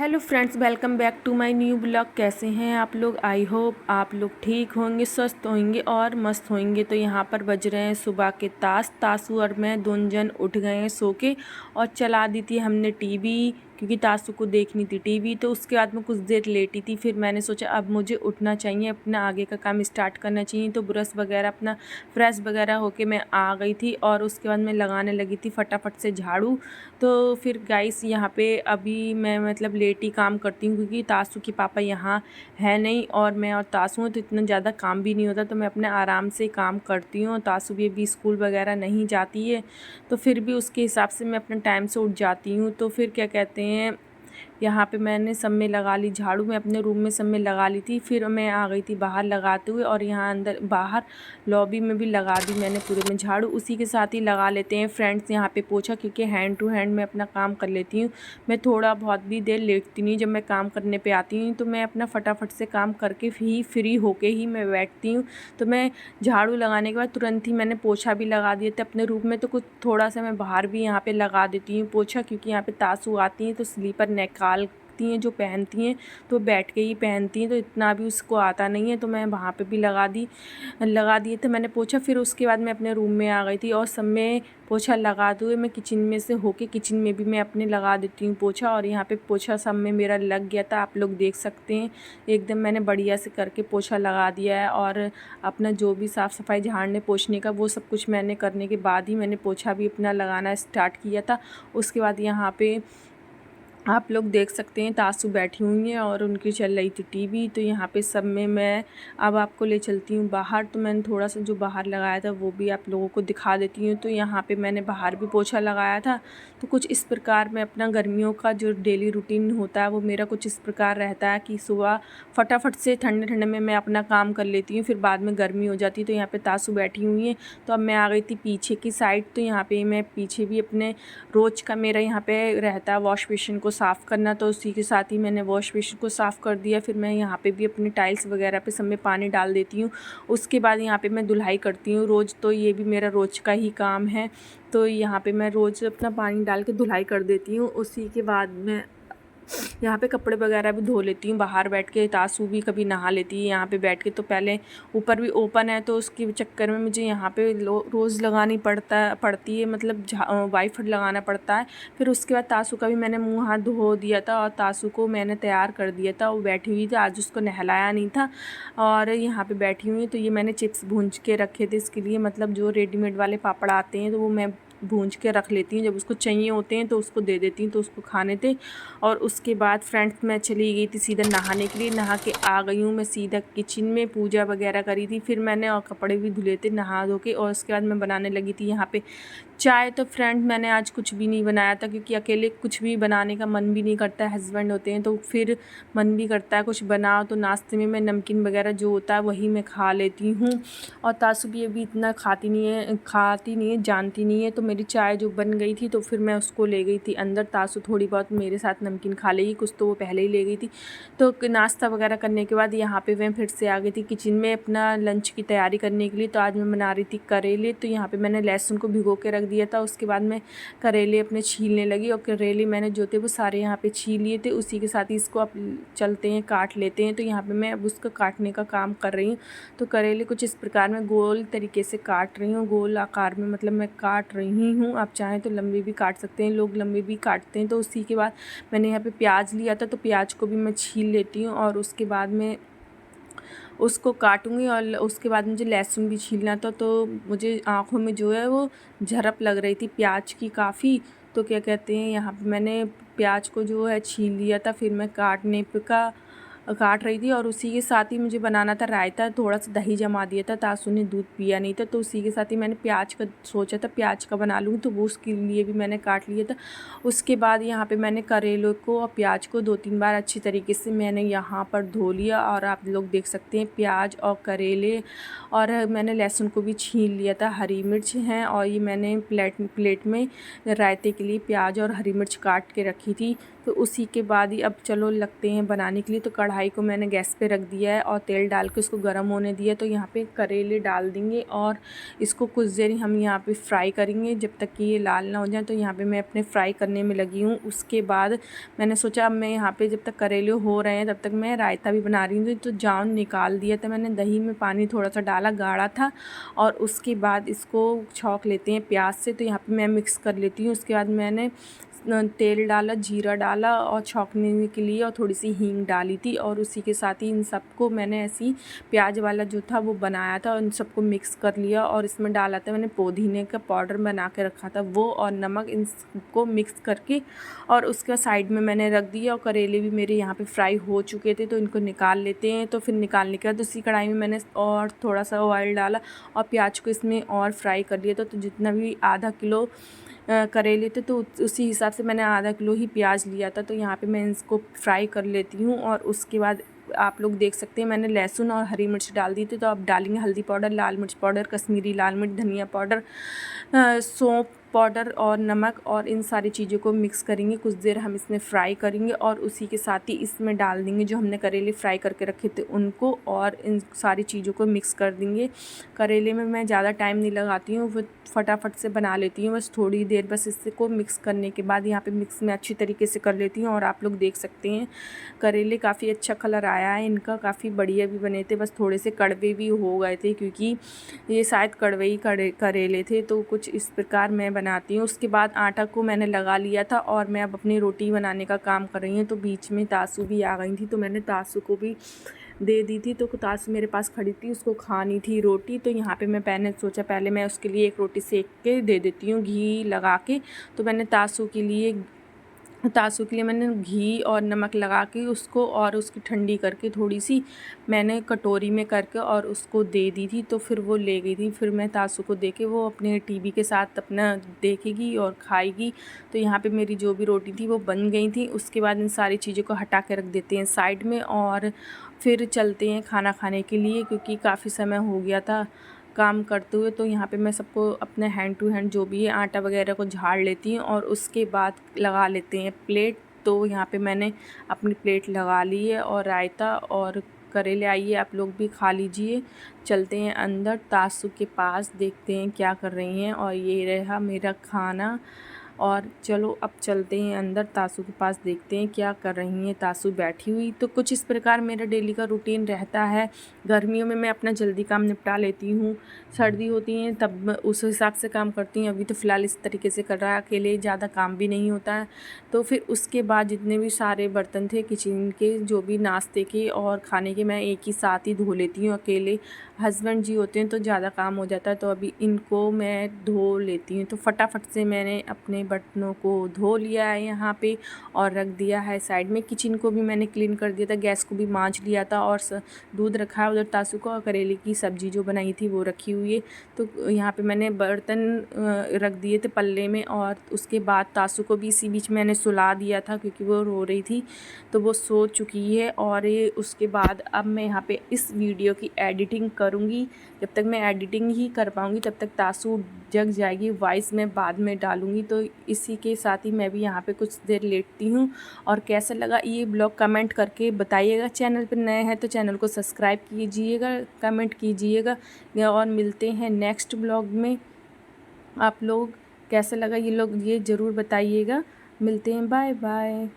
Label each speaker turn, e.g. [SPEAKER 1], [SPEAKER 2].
[SPEAKER 1] Hello friends, welcome back to my new blog. कैसे हैं आप लोग? आई होप आप लोग ठीक होंगे, स्वस्थ होंगे और मस्त होंगे। तो यहाँ पर बज रहे हैं सुबह के तासू और मैं दोनों जन उठ गए हैं सो के और चला दी थी हमने टीवी, क्योंकि तासू को देखनी थी टीवी। तो उसके बाद में कुछ देर लेटी थी। फिर मैंने सोचा अब मुझे उठना चाहिए, अपना आगे का काम स्टार्ट करना चाहिए। तो ब्रश वगैरह अपना फ्रेश वगैरह होके मैं आ गई थी और उसके बाद मैं लगाने लगी थी फटाफट से झाड़ू। तो फिर गाइस यहाँ पे अभी मैं मतलब लेट ही काम करती हूँ, क्योंकि तासू के पापा यहाँ है नहीं और मैं और तासू हूँ, तो इतना ज़्यादा काम भी नहीं होता। तो मैं अपने आराम से काम करती हूँ। तासू भी अभी स्कूल वगैरह नहीं जाती है, तो फिर भी उसके हिसाब से मैं अपने टाइम से उठ जाती हूँ। तो फिर क्या कहते हैं, यहाँ पे मैंने सब में लगा ली झाड़ू। मैं अपने रूम में सब में लगा ली थी, फिर मैं आ गई थी बाहर लगाते हुए, और यहाँ अंदर बाहर लॉबी में भी लगा दी मैंने पूरे में झाड़ू। उसी के साथ ही लगा लेते हैं फ्रेंड्स यहाँ पे पोछा, क्योंकि हैंड टू हैंड मैं अपना काम कर लेती हूँ। मैं थोड़ा बहुत भी देर लेटती नहीं। जब मैं काम करने पे आती हूँ तो मैं अपना फटाफट से काम करके ही फ्री होके ही मैं बैठती हूँ। तो मैं झाड़ू लगाने के बाद तुरंत ही मैंने पोछा भी लगा दिए थे अपने रूम में। तो कुछ थोड़ा सा मैं बाहर भी यहाँ पे लगा देती हूँ पोछा, क्योंकि यहाँ पे तासू आती हैं तो स्लीपर निकालती हैं जो पहनती हैं, तो बैठ के ही पहनती हैं, तो इतना भी उसको आता नहीं है। तो मैं वहाँ पे भी लगा दिए थे मैंने पोछा। फिर उसके बाद मैं अपने रूम में आ गई थी और सब में पोछा लगाते हुए मैं किचन में से होके किचन में भी मैं अपने लगा देती हूँ पोछा। और यहाँ पे पोछा सब में मेरा लग गया था, आप लोग देख सकते हैं। एकदम मैंने बढ़िया से करके पोछा लगा दिया है। और अपना जो भी साफ़ सफाई झाड़ने पोछने का वो सब कुछ मैंने करने के बाद ही मैंने पोछा भी अपना लगाना स्टार्ट किया था। उसके बाद यहाँ पे आप लोग देख सकते हैं तासू बैठी हुई हैं और उनकी चल रही थी टीवी। तो यहाँ पे सब में मैं अब आपको ले चलती हूँ बाहर। तो मैंने थोड़ा सा जो बाहर लगाया था वो भी आप लोगों को दिखा देती हूँ। तो यहाँ पे मैंने बाहर भी पोछा लगाया था। तो कुछ इस प्रकार मैं अपना गर्मियों का जो डेली रूटीन होता है वो मेरा कुछ इस प्रकार रहता है कि सुबह फटाफट से ठंडे ठंडे में मैं अपना काम कर लेती हूँ, फिर बाद में गर्मी हो जाती है। तो यहाँ पर तासू बैठी हुई हैं। तो अब मैं आ गई थी पीछे की साइड। तो यहाँ पर मैं पीछे भी अपने रोज़ का मेरा यहाँ पे रहता है वॉश बेसिन को साफ़ करना। तो उसी के साथ ही मैंने वॉश बेसिन को साफ़ कर दिया। फिर मैं यहाँ पे भी अपनी टाइल्स वगैरह पे सब में पानी डाल देती हूँ। उसके बाद यहाँ पे मैं धुलाई करती हूँ रोज़। तो ये भी मेरा रोज़ का ही काम है। तो यहाँ पे मैं रोज़ अपना पानी डाल के धुलाई कर देती हूँ। उसी के बाद मैं यहाँ पे कपड़े वगैरह भी धो लेती हूँ बाहर बैठ के। तासू भी कभी नहा लेती है यहाँ पे बैठ के। तो पहले ऊपर भी ओपन है तो उसके चक्कर में मुझे यहाँ पे रोज़ लगानी पड़ती है, मतलब वाइफर लगाना पड़ता है। फिर उसके बाद तासू का भी मैंने मुँह हाथ धो दिया था और तासू को मैंने तैयार कर दिया था। वो बैठी हुई थी, आज उसको नहलाया नहीं था और यहाँ पर बैठी हुई। तो ये मैंने चिप्स भूंज के रखे थे इसके लिए, मतलब जो रेडीमेड वाले पापड़ आते हैं तो वो मैं भूंज के रख लेती हूँ। जब उसको चाहिए होते हैं तो उसको दे देती हूँ तो उसको खाने थे। और उसके बाद फ्रेंड्स मैं चली गई थी सीधा नहाने के लिए। नहा के आ गई हूँ मैं सीधा किचन में, पूजा वगैरह करी थी फिर मैंने, और कपड़े भी धुले थे नहा धो के। और उसके बाद मैं बनाने लगी थी यहाँ पे चाय। तो फ्रेंड मैंने आज कुछ भी नहीं बनाया था, क्योंकि अकेले कुछ भी बनाने का मन भी नहीं करता है। हस्बैंड होते हैं तो फिर मन भी करता है कुछ बनाओ। तो नाश्ते में मैं नमकीन वगैरह जो होता है वही मैं खा लेती हूँ। और तासू भी अभी इतना खाती नहीं है, जानती नहीं है। तो मेरी चाय जो बन गई थी तो फिर मैं उसको ले गई थी अंदर। तासू थोड़ी बहुत मेरे साथ नमकीन खा लेगी, कुछ तो वो पहले ही ले गई थी। तो नाश्ता वगैरह करने के बाद यहाँ पे मैं फिर से आ गई थी किचन में अपना लंच की तैयारी करने के लिए। तो आज मैं बना रही थी करेले। तो यहाँ पे मैंने लहसुन को भिगो के रख दिया था। उसके बाद मैं करेले अपने छीलने लगी और करेले मैंने जो थे वो सारे यहाँ पे छील लिए थे। उसी के साथ ही इसको अब चलते हैं काट लेते हैं। तो यहाँ पे मैं अब उसको काटने का काम कर रही हूँ। तो करेले कुछ इस प्रकार मैं गोल तरीके से काट रही हूँ, गोल आकार में मतलब मैं काट रही हूँ। आप चाहें तो लंबे भी काट सकते हैं, लोग लंबे भी काटते हैं। तो उसी के बाद मैंने यहाँ पे प्याज लिया था, तो प्याज को भी मैं छील लेती हूँ और उसके बाद में उसको काटूँगी। और उसके बाद मुझे लहसुन भी छीलना था। तो मुझे आँखों में जो है वो झरप लग रही थी प्याज की काफ़ी। तो क्या कहते हैं, यहाँ पे मैंने प्याज को जो है छील लिया था। फिर मैं काट रही थी और उसी के साथ ही मुझे बनाना था रायता। थोड़ा सा दही जमा दिया था, तासू ने दूध पिया नहीं था। तो उसी के साथ ही मैंने प्याज का सोचा था, प्याज का बना लूँ, तो वो उसके लिए भी मैंने काट लिया था। उसके बाद यहाँ पे मैंने करेलों को और प्याज को 2-3 बार अच्छी तरीके से मैंने यहाँ पर धो लिया। और आप लोग देख सकते हैं प्याज और करेले, और मैंने लहसुन को भी छील लिया था। हरी मिर्च हैं और ये मैंने प्लेट में रायते के लिए प्याज और हरी मिर्च काट के रखी थी। तो उसी के बाद ही अब चलो लगते हैं बनाने के लिए। तो कढ़ाई को मैंने गैस पे रख दिया है और तेल डाल के उसको गर्म होने दिया। तो यहाँ पे करेले डाल देंगे और इसको कुछ देर हम यहाँ पे फ्राई करेंगे जब तक कि ये लाल ना हो जाए। तो यहाँ पे मैं अपने फ्राई करने में लगी हूँ। उसके बाद मैंने सोचा अब मैं यहाँ पे जब तक करेले हो रहे हैं तब तक मैं रायता भी बना रही हूँ। तो जाऊन निकाल दिया था मैंने, दही में पानी थोड़ा सा डाला, गाढ़ा था, और उसके बाद इसको छौंक लेते हैं प्याज से। तो यहाँ पे मैं मिक्स कर लेती हूँ। उसके बाद मैंने तेल डाला, जीरा डाला और छौंकने के लिए, और थोड़ी सी हींग डाली थी, और उसी के साथ ही इन सबको मैंने ऐसी प्याज वाला जो था वो बनाया था, उन सबको मिक्स कर लिया। और इसमें डाला था मैंने पुदीने का पाउडर बना के रखा था वो, और नमक, इन सबको मिक्स करके और उसके साइड में मैंने रख दिया। और करेले भी मेरे यहाँ पे फ्राई हो चुके थे, तो इनको निकाल लेते हैं। तो फिर निकालने के बाद उसी कढ़ाई में मैंने और थोड़ा सा ऑयल डाला और प्याज को इसमें और फ्राई कर लिया। तो जितना भी आधा किलो करेले थे तो उसी हिसाब से मैंने आधा किलो ही प्याज लिया था। तो यहाँ पे मैं इसको फ्राई कर लेती हूँ। और उसके बाद आप लोग देख सकते हैं मैंने लहसुन और हरी मिर्च डाल दी थी। तो अब डालेंगे हल्दी पाउडर, लाल मिर्च पाउडर, कश्मीरी लाल मिर्च, धनिया पाउडर, सौंफ पाउडर और नमक, और इन सारी चीज़ों को मिक्स करेंगे। कुछ देर हम इसमें फ्राई करेंगे और उसी के साथ ही इसमें डाल देंगे जो हमने करेले फ्राई करके रखे थे उनको, और इन सारी चीज़ों को मिक्स कर देंगे। करेले में मैं ज़्यादा टाइम नहीं लगाती हूँ, वो फटाफट से बना लेती हूँ, बस थोड़ी देर बस इसको मिक्स करने के बाद यहाँ पे मिक्स में अच्छी तरीके से कर लेती हूँ। और आप लोग देख सकते हैं करेले काफ़ी अच्छा कलर आया है इनका, काफ़ी बढ़िया भी बने थे, बस थोड़े से कड़वे भी हो गए थे क्योंकि ये शायद कड़वे ही करेले थे। तो कुछ इस प्रकार मैं बनाती हूँ। उसके बाद आटा को मैंने लगा लिया था और मैं अब अपनी रोटी बनाने का काम कर रही हूँ। तो बीच में तासू भी आ गई थी, तो मैंने तासू को भी दे दी थी। तो तासू मेरे पास खड़ी थी, उसको खानी थी रोटी। तो यहाँ पे मैंने सोचा पहले मैं उसके लिए एक रोटी सेक के दे देती हूँ घी लगा के। तो मैंने तासू के लिए मैंने घी और नमक लगा के उसको और उसकी ठंडी करके थोड़ी सी मैंने कटोरी में करके और उसको दे दी थी। तो फिर वो ले गई थी, फिर मैं तासू को दे के वो अपने टीवी के साथ अपना देखेगी और खाएगी। तो यहाँ पे मेरी जो भी रोटी थी वो बन गई थी। उसके बाद इन सारी चीज़ों को हटा के रख देते हैं साइड में और फिर चलते हैं खाना खाने के लिए, क्योंकि काफ़ी समय हो गया था काम करते हुए। तो यहाँ पे मैं सबको अपने हैंड टू हैंड जो भी है आटा वगैरह को झाड़ लेती हूँ और उसके बाद लगा लेते हैं प्लेट। तो यहाँ पे मैंने अपनी प्लेट लगा ली है और रायता और करेले, आइए आप लोग भी खा लीजिए। चलते हैं अंदर तासू के पास, देखते हैं क्या कर रही हैं। और ये रहा मेरा खाना, और चलो अब चलते हैं अंदर तासू के पास, देखते हैं क्या कर रही हैं तासू बैठी हुई। तो कुछ इस प्रकार मेरा डेली का रूटीन रहता है। गर्मियों में मैं अपना जल्दी काम निपटा लेती हूँ, सर्दी होती है तब उस हिसाब से काम करती हूँ। अभी तो फ़िलहाल इस तरीके से कर रहा है, अकेले ज़्यादा काम भी नहीं होता है। तो फिर उसके बाद जितने भी सारे बर्तन थे किचन के, जो भी नाश्ते के और खाने के, मैं एक ही साथ ही धो लेती हूँ अकेले। हस्बैंड जी होते हैं तो ज़्यादा काम हो जाता है, तो अभी इनको मैं धो लेती हूँ। तो फटाफट से मैंने अपने बर्तनों को धो लिया है यहाँ पे और रख दिया है साइड में। किचन को भी मैंने क्लीन कर दिया था, गैस को भी मांज लिया था, और दूध रखा है उधर तासू को, और करेले की सब्ज़ी जो बनाई थी वो रखी हुई है। तो यहाँ पे मैंने बर्तन रख दिए थे पल्ले में, और उसके बाद तासू को भी इसी बीच मैंने सुला दिया था क्योंकि वो रो रही थी, तो वो सो चुकी है। और ये उसके बाद अब मैं यहाँ पे इस वीडियो की एडिटिंग करूँगी। जब तक मैं एडिटिंग ही कर पाऊँगी तब तक तासू जग जाएगी, वॉइस मैं बाद में डालूँगी। तो इसी के साथ ही मैं भी यहाँ पे कुछ देर लेटती हूँ। और कैसा लगा ये ब्लॉग कमेंट करके बताइएगा। चैनल पर नए हैं तो चैनल को सब्सक्राइब कीजिएगा, कमेंट कीजिएगा, और मिलते हैं नेक्स्ट ब्लॉग में। आप लोग कैसा लगा ये ज़रूर बताइएगा। मिलते हैं, बाय बाय।